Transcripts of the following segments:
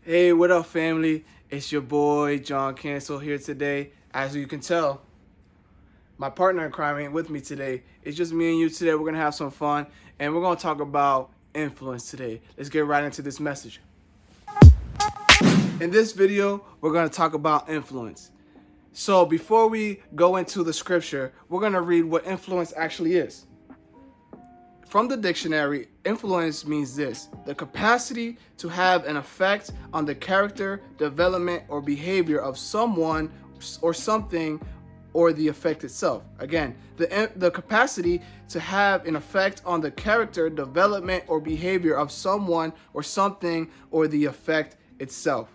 Hey, what up, family? It's your boy John Cancel here today. As you can tell, my partner in crime ain't with me today. It's just me and you today. We're gonna have some fun, and we're gonna talk about influence today. Let's get right into this message. In this video, we're gonna talk about influence. So before we go into the scripture, we're gonna read what influence actually is. From the dictionary, influence means this: the capacity to have an effect on the character, development, or behavior of someone or something, or the effect itself. Again, the capacity to have an effect on the character, development, or behavior of someone or something, or the effect itself.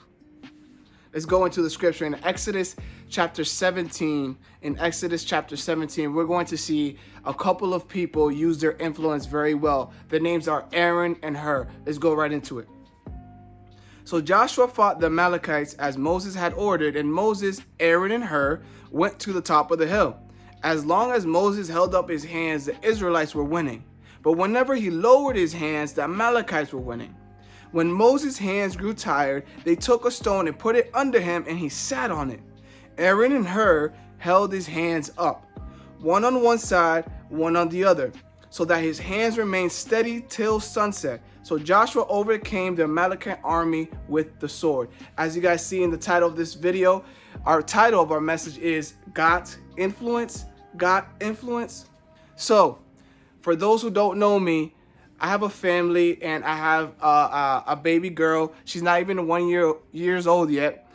Let's go into the scripture in Exodus chapter 17. In Exodus chapter 17, we're going to see a couple of people use their influence very well. The names are Aaron and Hur. Let's go right into it. So Joshua fought the Amalekites as Moses had ordered, and Moses, Aaron, and Hur went to the top of the hill. As long as Moses held up his hands, the Israelites were winning. But whenever he lowered his hands, the Amalekites were winning. When Moses' hands grew tired, they took a stone and put it under him, and he sat on it. Aaron and Hur held his hands up, one on one side, one on the other, so that his hands remained steady till sunset. So Joshua overcame the Amalekite army with the sword. As you guys see in the title of this video, our title of our message is Got Influence? Got Influence? So, for those who don't know me, I have a family and I have a baby girl. She's not even 1 years old yet.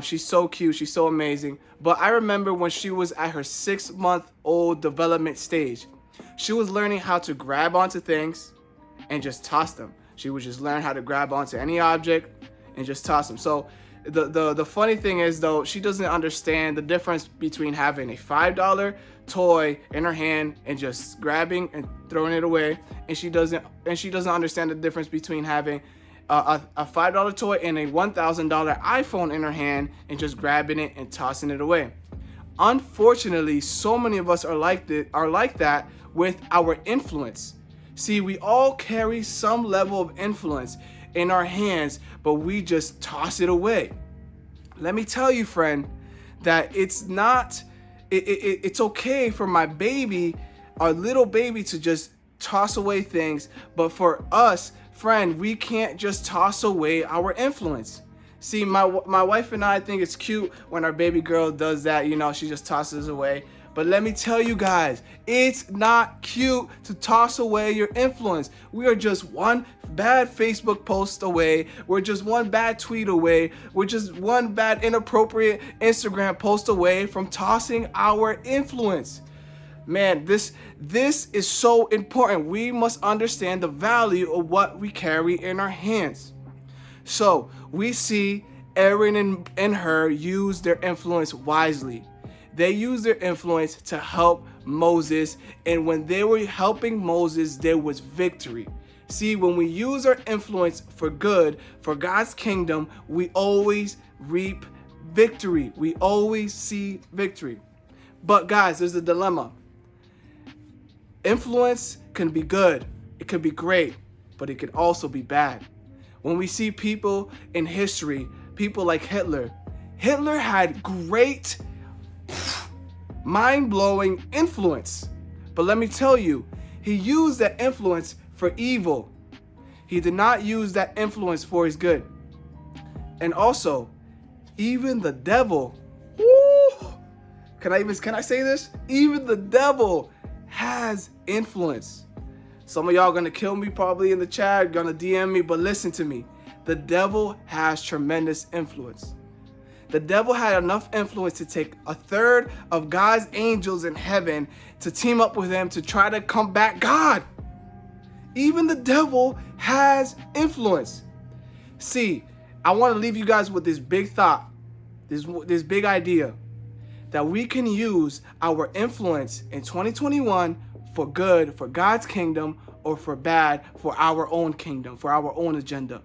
She's so cute. She's so amazing. But I remember when she was at her 6-month-old development stage, she was learning how to grab onto things and just toss them. She would just learn how to grab onto any object and just toss them. So the funny thing is, though, she doesn't understand the difference between having a $5 toy in her hand and just grabbing and throwing it away, and she doesn't understand the difference between having a $5 toy and a $1,000 iPhone in her hand and just grabbing it and tossing it away. Unfortunately, so many of us are like that with our influence. See, we all carry some level of influence in our hands, but we just toss it away. Let me tell you, friend, that it's okay for my baby, our little baby, to just toss away things, but for us, friend, we can't just toss away our influence. See, my wife and I think it's cute when our baby girl does that, she just tosses away. But let me tell you guys, it's not cute to toss away your influence. We are just one bad Facebook post away. We're just one bad tweet away. We're just one bad inappropriate Instagram post away from tossing our influence. Man, this is so important. We must understand the value of what we carry in our hands. So we see Aaron and Hur use their influence wisely. They used their influence to help Moses, and when they were helping Moses, there was victory. See, when we use our influence for good, for God's kingdom, we always reap victory. We always see victory. But guys, there's a dilemma. Influence can be good, it can be great, but it can also be bad. When we see people in history, people like Hitler had great, mind-blowing influence. But let me tell you, he used that influence for evil. He did not use that influence for his good. And also, even the devil, can I say this? Even the devil has influence. Some of y'all gonna kill me probably in the chat, gonna DM me, but listen to me. The devil has tremendous influence. The devil had enough influence to take a third of God's angels in heaven to team up with him to try to combat God. Even the devil has influence. See, I want to leave you guys with this big thought, this big idea, that we can use our influence in 2021 for good, for God's kingdom, or for bad, for our own kingdom, for our own agenda.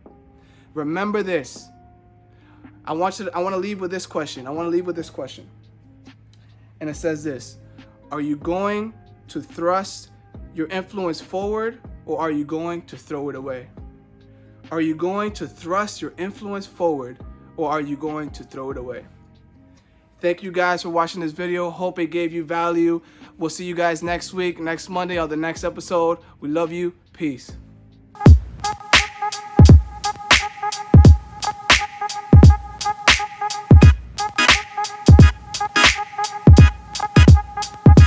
Remember this. I want to leave with this question. And it says this: are you going to thrust your influence forward, or are you going to throw it away? Are you going to thrust your influence forward, or are you going to throw it away? Thank you guys for watching this video. Hope it gave you value. We'll see you guys next week, next Monday, on the next episode. We love you. Peace.